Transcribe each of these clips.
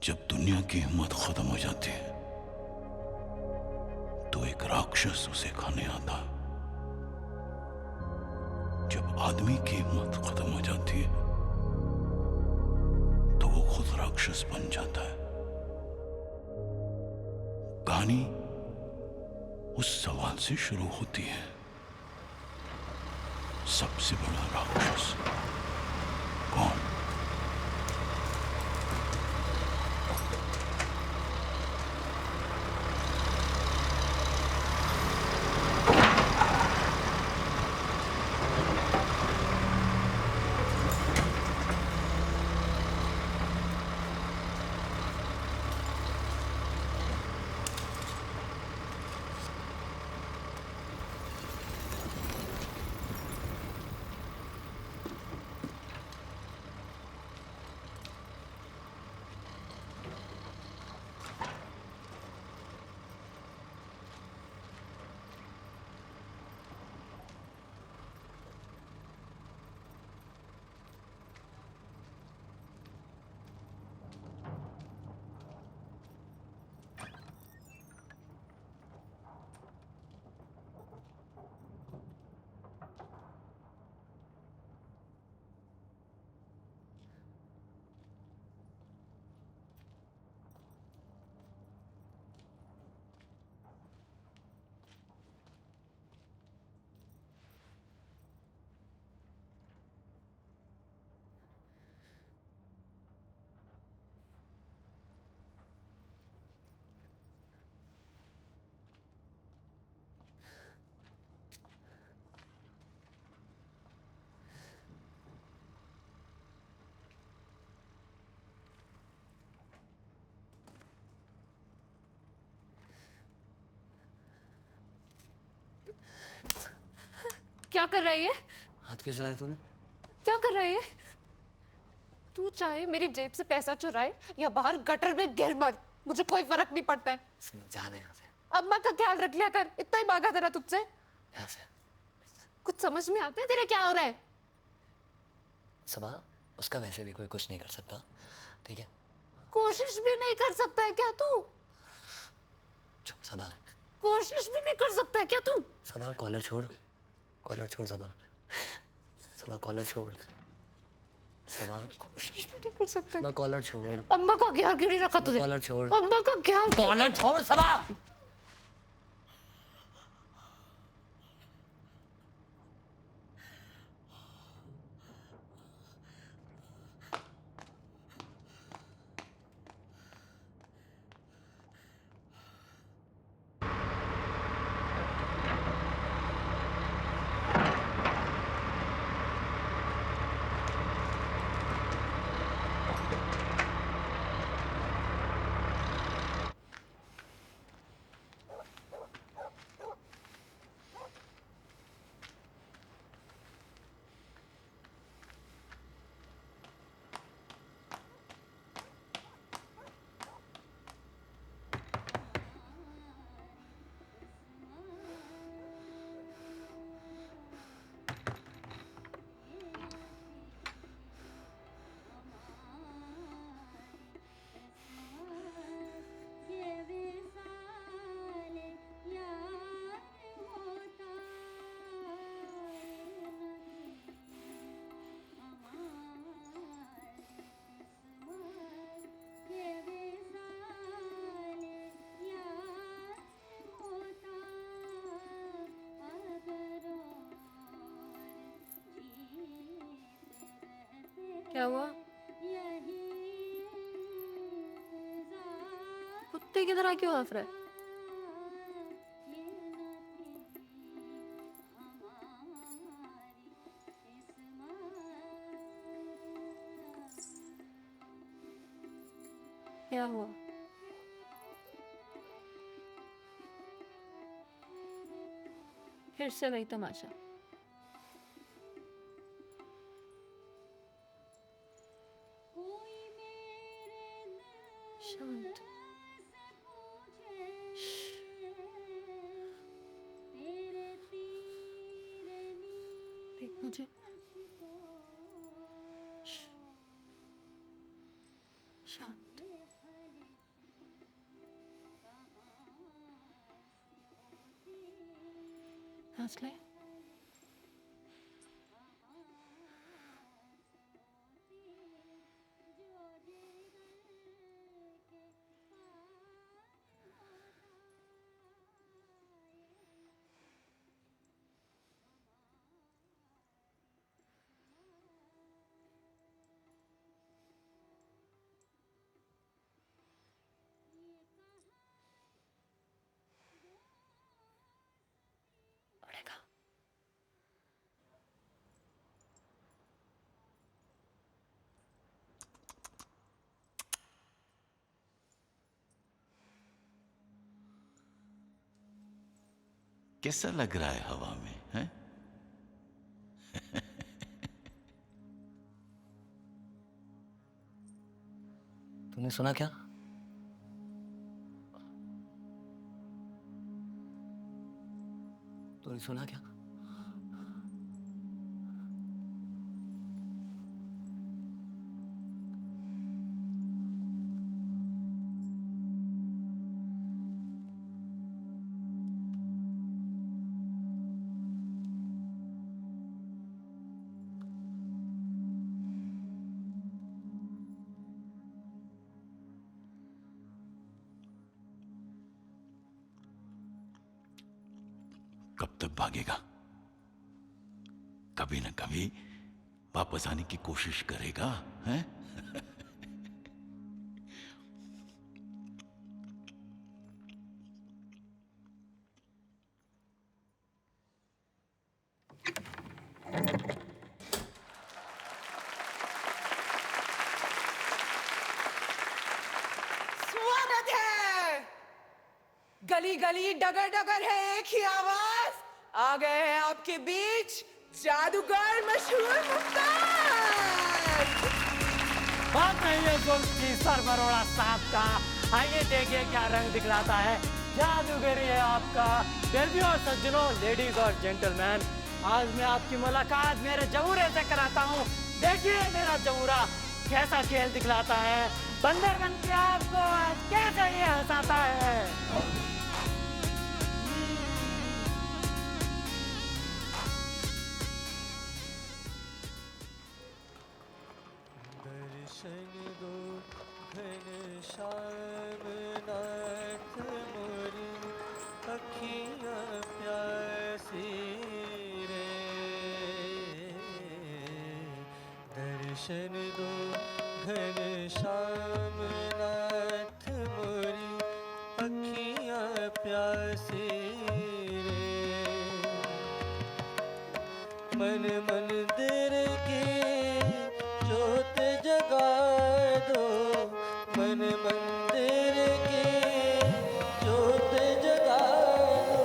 जब दुनिया की हिम्मत खत्म हो जाती है तो एक राक्षस उसे खाने आता है। जब आदमी की हिम्मत खत्म हो जाती है तो वो खुद राक्षस बन जाता है। कहानी उस सवाल से शुरू होती है, सबसे बड़ा राक्षस कौन? क्या कर रहा है ये? हाथ क्यों चलाया तूने? क्या कर रहा है ये? तू चाहे मेरी जेब से पैसा चुराए या बाहर गटर में गिर मर, मुझे कोई फर्क नहीं पड़ता है। जाने यहाँ से। अम्मा का ख्याल रख लिया कर, इतना ही मांगा तेरा तुझसे। यहाँ से। कुछ समझ में आता है तेरे क्या हो रहा है? सबा, उसका वैसे भी कोई कुछ नहीं कर सकता, ठीक है? कोशिश भी नहीं कर सकता है क्या तू? चुप सबा। कोशिश भी नहीं कर सकता है क्या तू? सबा कॉलर छोड़, कॉलर छोड़ सबा। सबा कॉलर छोड़। सबा कोशिश भी नहीं कर सकता है। सबा कॉलर छोड़। अम्मा का ख्याल क्यों नहीं रखा तुझे? कॉलर छोड़। अम्मा का ख्याल। कॉलर छोड़ सबा। क्या हुआ? कुत्ते की तरह क्यों हंस रहा है? क्या हुआ? फिर से वही तमाशा। शांत। देख मुझे। शांत। सांस ले। पड़ेगा। कैसा लग रहा है हवा में, हैं? तूने सुना क्या? तूने सुना क्या? कब तक भागेगा? कभी न कभी वापस आने की कोशिश करेगा, हैं? स्वागत है। गली गली डगर डगर है एक ही आवाज। आ गए हैं आपके बीच जादूगर मशहूर मुमताज। बात नहीं है दोस्ती सर बरोड़ा साहब का। आइए देखिए क्या रंग दिखलाता है जादूगरी है आपका। देवियों और सज्जनों, लेडीज और जेंटलमैन, आज मैं आपकी मुलाकात मेरे जमूरे से कराता हूँ। देखिए मेरा जमूरा कैसा खेल दिखलाता है। बंदर बन के आपको आज कैसे ये हंसाता है। दर्शन दो घनश्याम नाथ मोरी अखियाँ प्यासी रे। दर्शन दो घनश्याम नाथ मोरी अखियाँ प्यासी रे। मन मंदिर की जोत जगा दो, मन मंदिर की जोत जगा दो।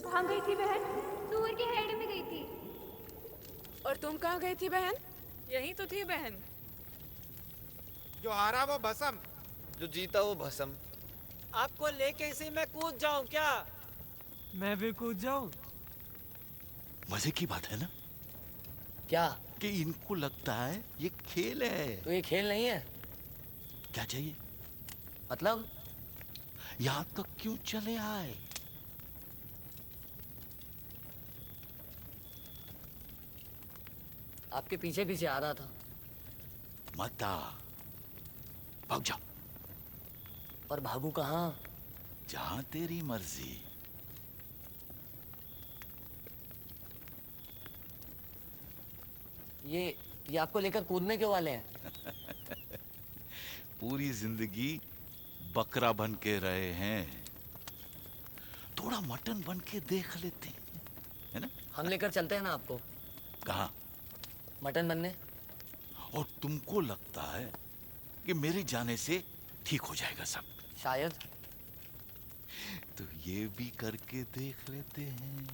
कहाँ गई थी बहन? सूअर के हेड में गई थी। और तुम कहाँ गई थी बहन? यही तो थी बहन। जो हारा वो भस्म, जो जीता वो भस्म। आपको लेके इसी में कूद जाऊं क्या? मैं भी कूद जाऊं? मजे की बात है ना क्या? कि इनको लगता है ये खेल है। तो ये खेल नहीं है? क्या चाहिए? मतलब? यहां तक क्यों चले आए? आपके पीछे पीछे आ रहा था। मत आ, भाग जा। पर भागू कहाँ? जहां तेरी मर्जी। ये आपको लेकर कूदने क्यों वाले हैं? पूरी जिंदगी बकरा बन के रहे हैं, थोड़ा मटन बन के देख लेते हैं, है ना? हम लेकर चलते हैं ना आपको कहाँ? मटन बनने। और तुमको लगता है कि मेरे जाने से ठीक हो जाएगा सब? शायद। तो ये भी करके देख लेते हैं।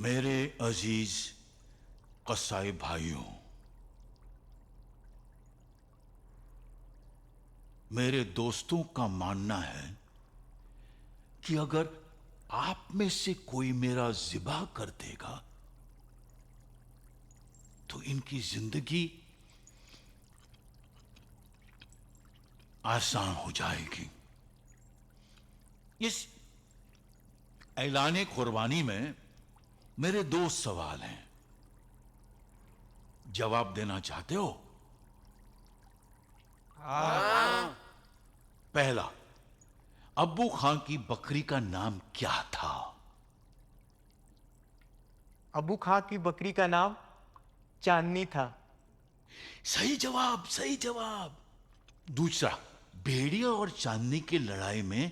मेरे अजीज कसाई भाइयों, मेरे दोस्तों का मानना है कि अगर आप में से कोई मेरा ज़िबा कर देगा तो इनकी जिंदगी आसान हो जाएगी। इस ऐलाने कुर्बानी में मेरे 2 सवाल हैं, जवाब देना चाहते हो? पहला, अब्बू खां की बकरी का नाम क्या था? अबू खां की बकरी का नाम चांदनी था। सही जवाब, सही जवाब। दूसरा, भेड़िया और चांदनी की लड़ाई में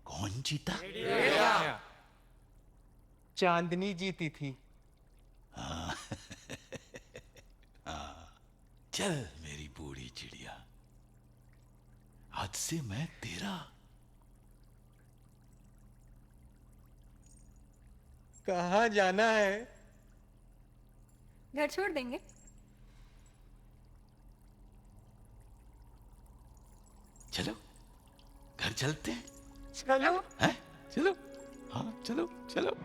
कौन जीता? चांदनी जीती थी। चल मेरी बूढ़ी चिड़िया, आज से मैं तेरा। कहाँ जाना है? घर छोड़ देंगे। चलो घर चलते हैं। चलो। हैं? चलो, हाँ चलो चलो।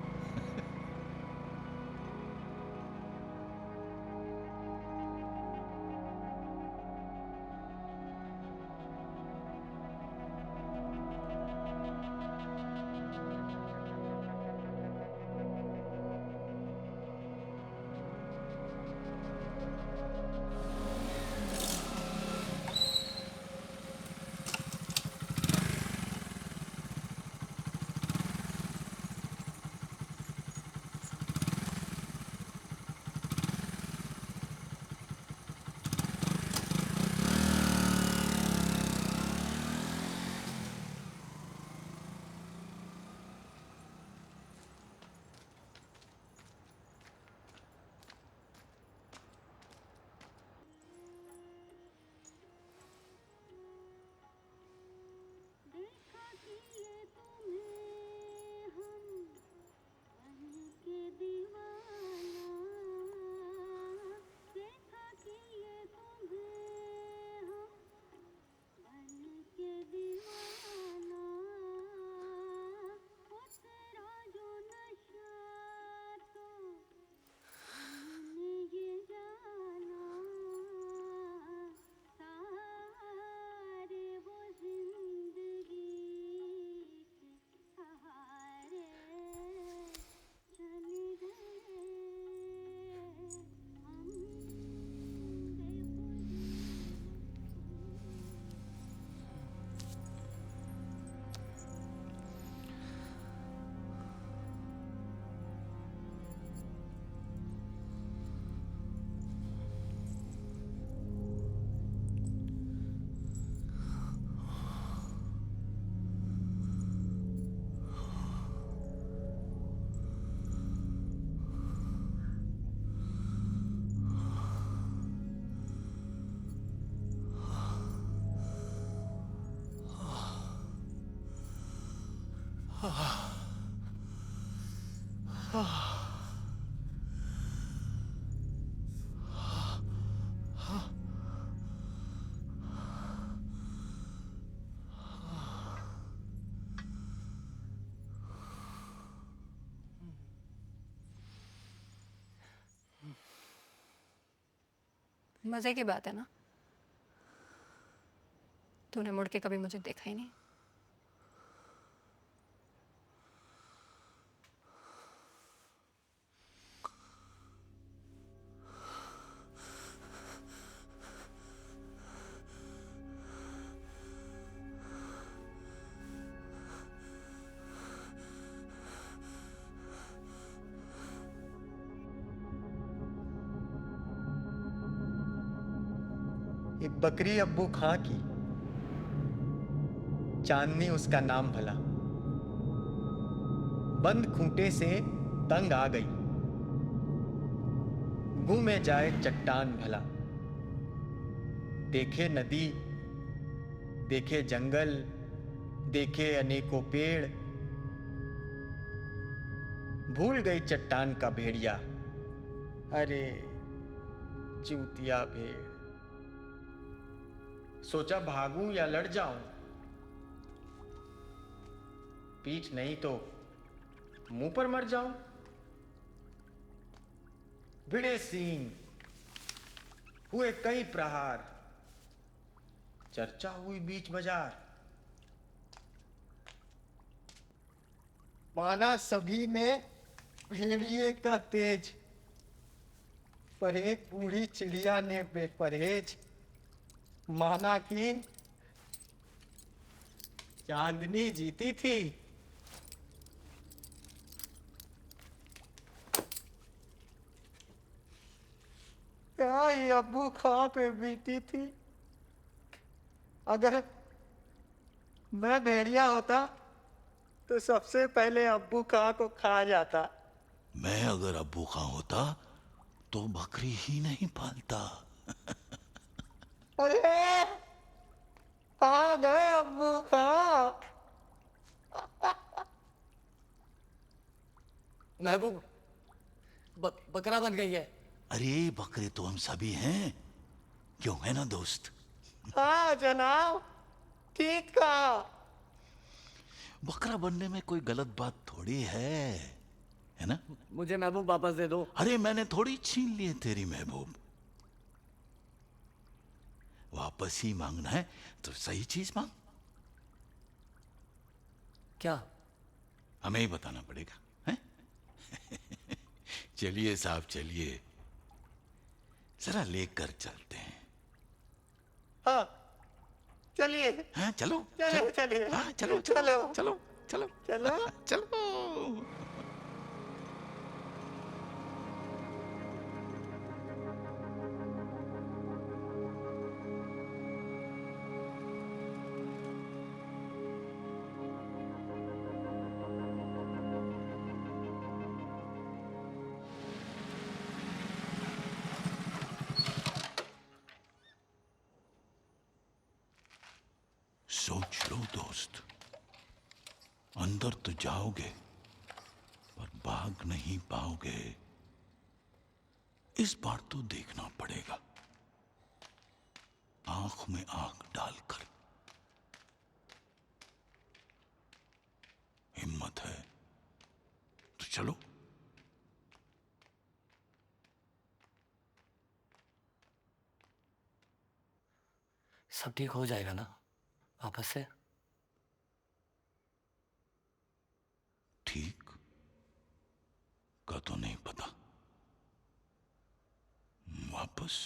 मजे की बात है ना, तूने मुड़ के कभी मुझे देखा ही नहीं। एक बकरी अब्बू खां की, चांदनी उसका नाम भला। बंद खूंटे से तंग आ गई, मुंह में जाए चट्टान भला। देखे नदी, देखे जंगल, देखे अनेकों पेड़, भूल गई चट्टान का भेड़िया। अरे चूतिया भेड़। सोचा भागूं या लड़ जाऊं, पीठ नहीं तो मुंह पर मर जाऊं। भिड़े सींग, हुए कई प्रहार, चर्चा हुई बीच बाजार। माना सभी में भेड़िए का तेज, पर एक बूढ़ी चिड़िया ने बेपरहेज माना कि चांदनी जीती थी। क्या ही अब्बू खा पे बीती थी। अगर मैं भेड़िया होता तो सबसे पहले अब्बू खा को खा जाता। मैं अगर अब्बू खां होता तो बकरी ही नहीं पालता। अरे आ गए अब्बू खा। महबूब बकरा बन गई है। अरे बकरे तो हम सभी हैं, क्यों है ना दोस्त? हाँ जनाब, ठीक कहा। बकरा बनने में कोई गलत बात थोड़ी है ना? मुझे महबूब वापस दे दो। अरे मैंने थोड़ी छीन ली है तेरी महबूब। वापस ही मांगना है तो सही चीज मांग। क्या? हमें ही बताना पड़ेगा, हैं? चलिए साहब चलिए, जरा लेकर चलते हैं। हाँ चलिए। हाँ चलो चलिए चलिए। हाँ चलो चलो चलो चलो चलो। चलो। सोच लो दोस्त, अंदर तो जाओगे पर भाग नहीं पाओगे। इस बार तो देखना पड़ेगा, आंख में आंख डालकर। हिम्मत है तो चलो। सब ठीक हो जाएगा ना वापस से? ठीक का तो नहीं पता, वापस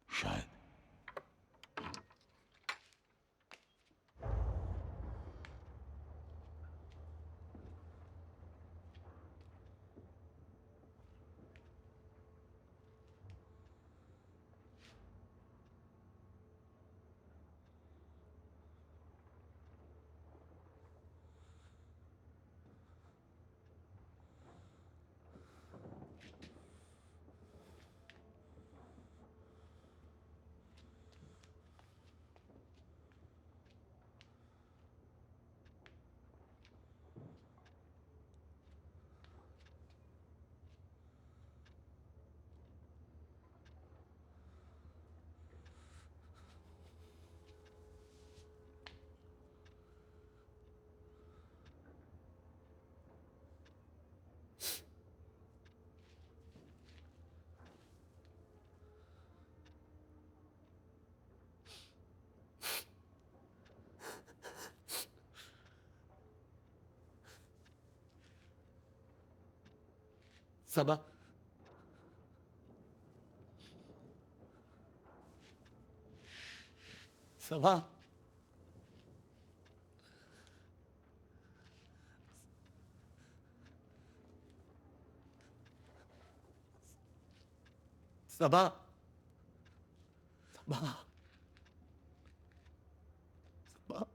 शायद। सबा, सबा, सबा, सबा, सबा।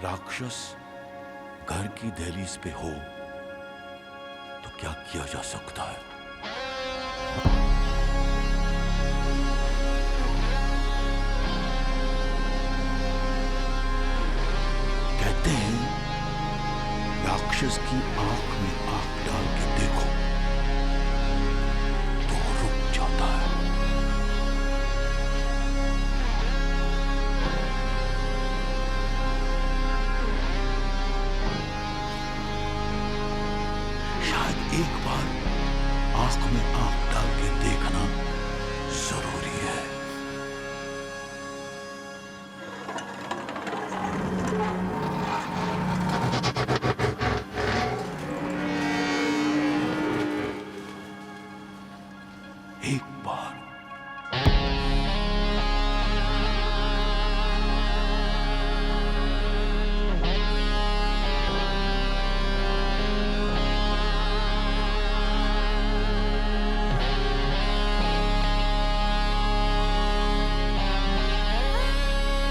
राक्षस घर की दहलीज पे हो तो क्या किया जा सकता है? कहते हैं राक्षस की आंख में आंख डाल के देखो तो वो रुक जाता है। शायद एक बार आंख में आंख डाल के देखना जरूरी है। एक बार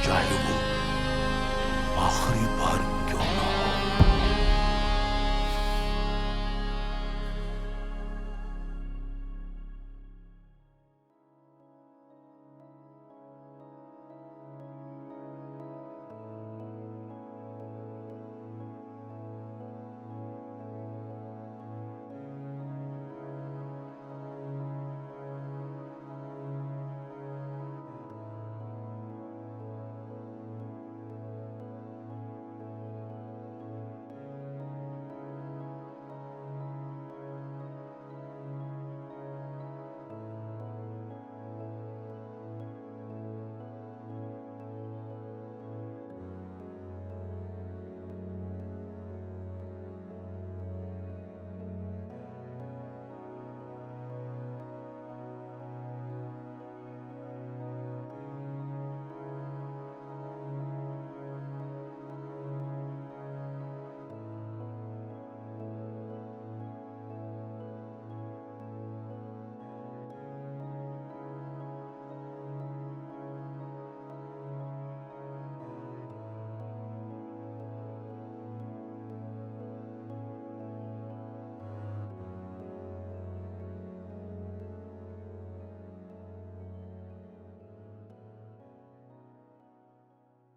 चाहे वो आखिरी बार क्यों ना हो।